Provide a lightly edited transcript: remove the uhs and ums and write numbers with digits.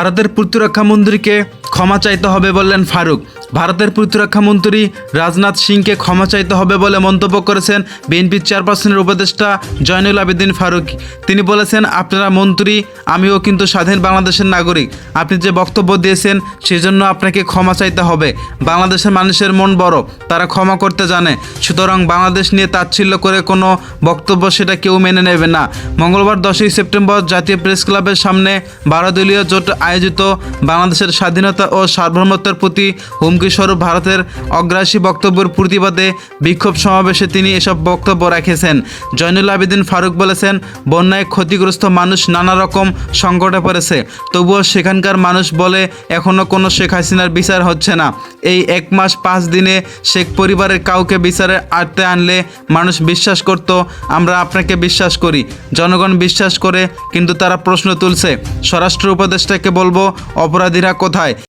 ভারতের প্রতিরক্ষা মন্ত্রীকে ক্ষমা চাইতে হবে বললেন ফারুক। ভারতের প্রতিরক্ষা মন্ত্রী রাজনাথ সিংকে ক্ষমা চাইতে হবে বলে মন্তব্য করেছেন বিএনপির চেয়ারপারসনের উপদেষ্টা জয়নুল আবেদিন ফারুক। তিনি বলেছেন, আপনারা মন্ত্রী, আমিও কিন্তু স্বাধীন বাংলাদেশের নাগরিক। আপনি যে বক্তব্য দিয়েছেন সেজন্য আপনাকে ক্ষমা চাইতে হবে। বাংলাদেশের মানুষের মন বড়, তারা ক্ষমা করতে জানে। সুতরাং বাংলাদেশ নিয়ে তাচ্ছিল্য করে কোনো বক্তব্য সেটা কেউ মেনে নেবে না। মঙ্গলবার 10ই সেপ্টেম্বর জাতীয় প্রেস ক্লাবের সামনে 12 দলীয় জোট আয়োজিত বাংলাদেশের স্বাধীনতা ও সার্বভৌমত্বের প্রতি হুমকিস্বরূপ ভারতের অগ্রাসী বক্তব্যের প্রতিবাদে বিক্ষোভ সমাবেশে তিনি এসব বক্তব্য রেখেছেন। জয়নুল আবেদিন ফারুক বলেছেন, বন্যায় ক্ষতিগ্রস্ত মানুষ নানা রকম সংকটে পড়েছে, তবুও সেখানকার মানুষ বলে এখনও কোনো শেখ হাসিনার বিচার হচ্ছে না। এই 1 মাস 5 দিনে শেখ পরিবারের কাউকে বিচারে আটতে আনলে মানুষ বিশ্বাস করত আমরা আপনাকে বিশ্বাস করি। জনগণ বিশ্বাস করে, কিন্তু তারা প্রশ্ন তুলছে। স্বরাষ্ট্র উপদেষ্টাকে বলবো, অপরাধীরা কোথায়?